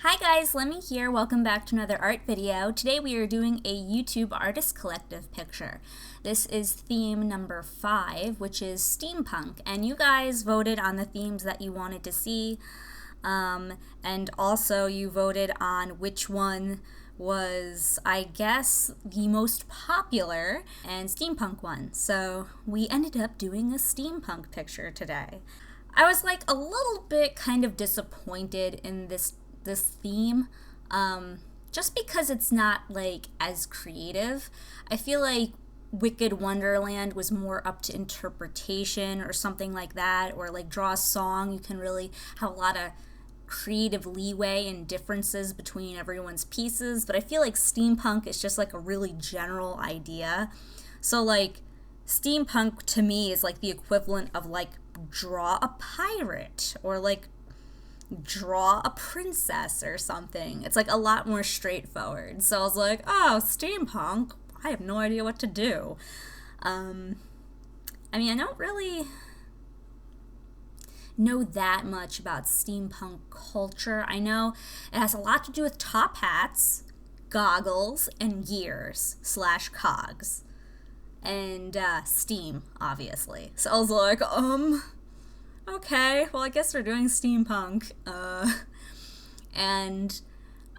Hi guys, Lemmy here. Welcome back to another art video. Today we are doing a YouTube Artist Collective picture. This is theme number 5, which is steampunk, and you guys voted on the themes that you wanted to see, and also you voted on which one was, I guess, the most popular and steampunk one. So we ended up doing a steampunk picture today. I was like a little bit kind of disappointed in this theme, just because it's not like as creative. I feel like Wicked Wonderland was more up to interpretation or something like that, or like Draw a Song. You can really have a lot of creative leeway and differences between everyone's pieces, but I feel like steampunk is just like a really general idea. So like steampunk to me is like the equivalent of like draw a pirate or like draw a princess or something. It's like a lot more straightforward. So I was like, oh, steampunk, I have no idea what to do. I mean, I don't really know that much about steampunk culture. I know it has a lot to do with top hats, goggles, and gears / cogs. And steam, obviously. So I was like, okay, well, I guess we're doing steampunk. And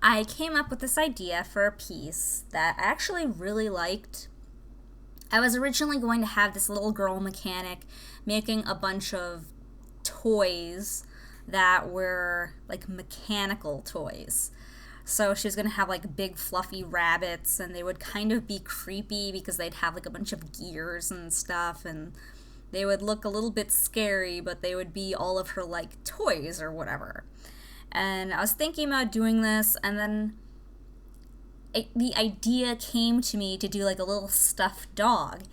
I came up with this idea for a piece that I actually really liked. I was originally going to have this little girl mechanic making a bunch of toys that were like mechanical toys. So she was going to have like big fluffy rabbits, and they would kind of be creepy because they'd have like a bunch of gears and stuff, and they would look a little bit scary, but they would be all of her like toys or whatever. And I was thinking about doing this, and then the idea came to me to do like a little stuffed dog.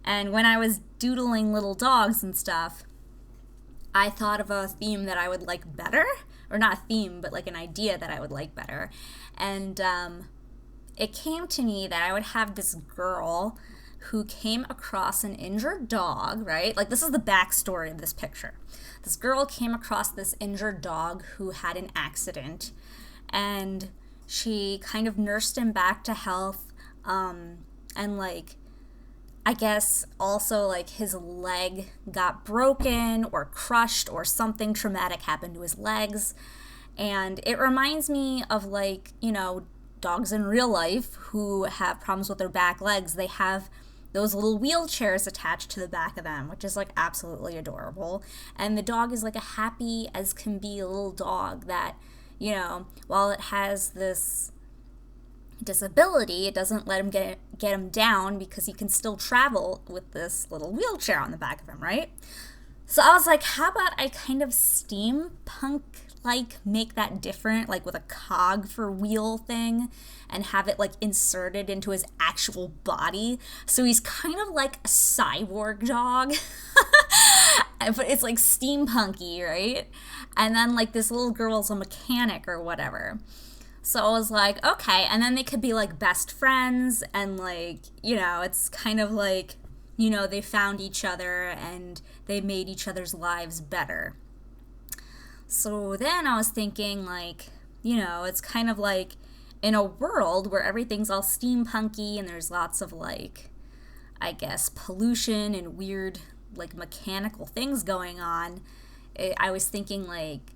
And when I was doodling little dogs and stuff, I thought of a theme that I would like better, or not a theme, but like an idea that I would like better. And it came to me that I would have this girl who came across an injured dog, right? Like, this is the backstory of this picture. This girl came across this injured dog who had an accident, and she kind of nursed him back to health, and like, I guess also like his leg got broken or crushed or something traumatic happened to his legs. And it reminds me of like, you know, dogs in real life who have problems with their back legs. They have those little wheelchairs attached to the back of them, which is like absolutely adorable. And the dog is like a happy as can be little dog that, you know, while it has this disability, it doesn't let him get him down because he can still travel with this little wheelchair on the back of him, right? So I was like, how about I kind of steampunk like make that different, like with a cog for wheel thing, and have it like inserted into his actual body. So he's kind of like a cyborg dog, but it's like steampunky, right? And then like this little girl's a mechanic or whatever. So I was like, okay, and then they could be like best friends, and like, you know, it's kind of like, you know, they found each other and they made each other's lives better. So then I was thinking like, you know, it's kind of like in a world where everything's all steampunky and there's lots of like, I guess, pollution and weird like mechanical things going on. I was thinking like,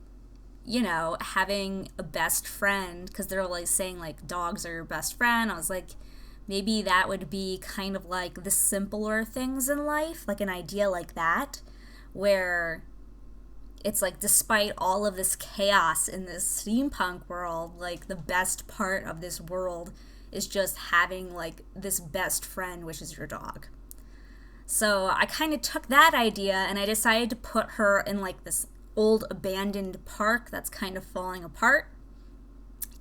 you know, having a best friend, because they're like saying like dogs are your best friend. I was like, maybe that would be kind of like the simpler things in life, like an idea like that, where it's like despite all of this chaos in this steampunk world, like the best part of this world is just having like this best friend, which is your dog. So I kind of took that idea and I decided to put her in like this old abandoned park that's kind of falling apart,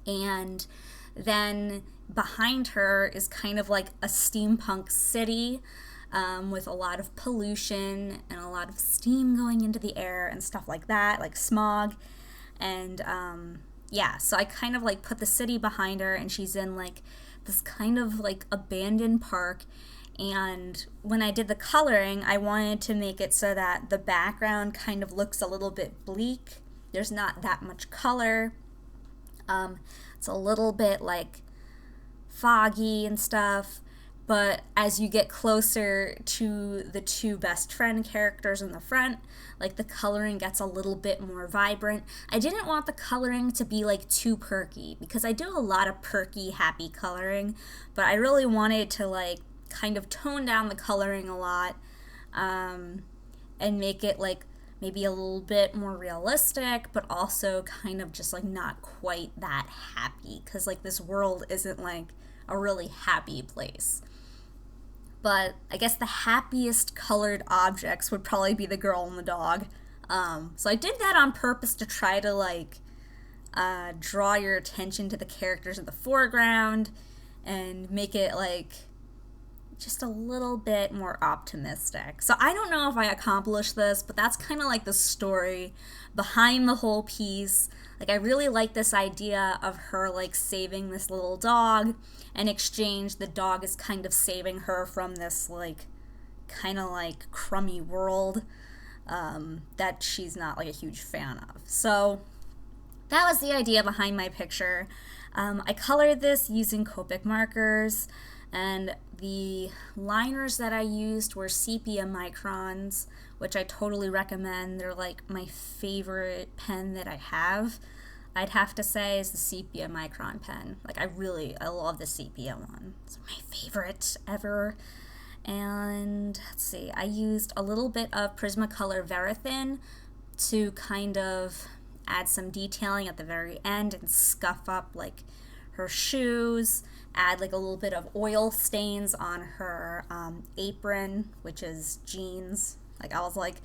and then behind her is kind of like a steampunk city, with a lot of pollution and a lot of steam going into the air and stuff like that, like smog. And yeah, so I kind of like put the city behind her, and she's in like this kind of like abandoned park. And when I did the coloring, I wanted to make it so that the background kind of looks a little bit bleak. There's not that much color. It's a little bit like foggy and stuff, but as you get closer to the two best friend characters in the front, like the coloring gets a little bit more vibrant. I didn't want the coloring to be like too perky because I do a lot of perky, happy coloring, but I really wanted to like kind of tone down the coloring a lot, and make it like maybe a little bit more realistic, but also kind of just like not quite that happy, because like this world isn't like a really happy place. But I guess the happiest colored objects would probably be the girl and the dog. So I did that on purpose to try to like draw your attention to the characters in the foreground and make it like just a little bit more optimistic. So I don't know if I accomplished this, but that's kind of like the story behind the whole piece. Like I really like this idea of her like saving this little dog. In exchange, the dog is kind of saving her from this like kind of like crummy world that she's not like a huge fan of. So that was the idea behind my picture. I colored this using Copic markers, and the liners that I used were Sepia Microns, which I totally recommend. They're like my favorite pen that I have. I'd have to say is the Sepia Micron pen. Like I love the Sepia one. It's my favorite ever. And let's see, I used a little bit of Prismacolor Verithin to kind of add some detailing at the very end and scuff up like her shoes, add like a little bit of oil stains on her apron, which is jeans. Like I was like,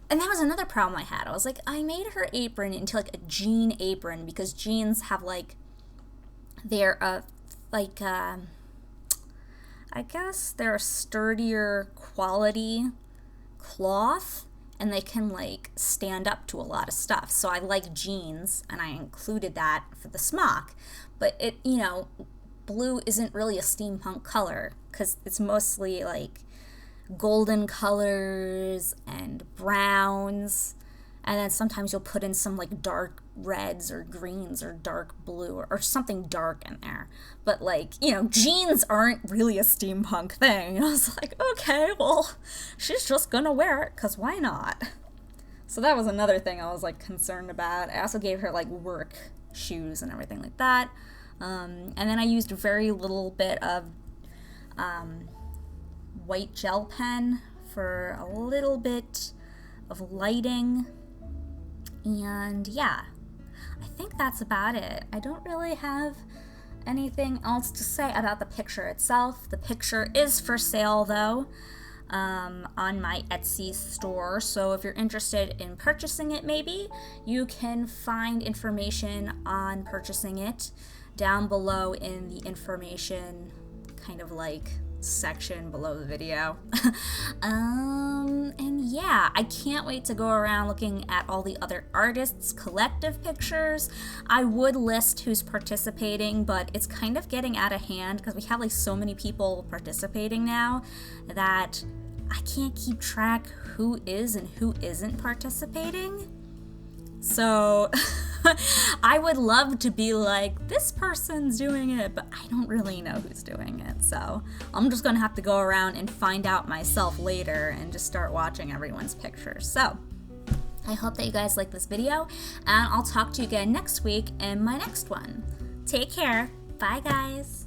and that was another problem I had. I was like, I made her apron into like a jean apron because jeans have like, they're I guess they're a sturdier quality cloth, and they can like stand up to a lot of stuff. So I like jeans, and I included that for the smock. But it, you know, blue isn't really a steampunk color because it's mostly like golden colors and browns, and then sometimes you'll put in some like dark reds or greens or dark blue or something dark in there. But like, you know, jeans aren't really a steampunk thing. And I was like, okay, well, she's just gonna wear it because why not? So that was another thing I was like concerned about. I also gave her like work shoes and everything like that. And then I used a very little bit of white gel pen for a little bit of lighting. And yeah, I think that's about it. I don't really have anything else to say about the picture itself. The picture is for sale though, on my Etsy store, so if you're interested in purchasing it, maybe you can find information on purchasing it down below in the information kind of like section below the video. And yeah, I can't wait to go around looking at all the other artists' collective pictures. I would list who's participating, but it's kind of getting out of hand because we have like so many people participating now that I can't keep track who is and who isn't participating. So I would love to be like, this person's doing it, but I don't really know who's doing it. So I'm just gonna have to go around and find out myself later and just start watching everyone's pictures. So I hope that you guys like this video, and I'll talk to you again next week in my next one. Take care. Bye, guys.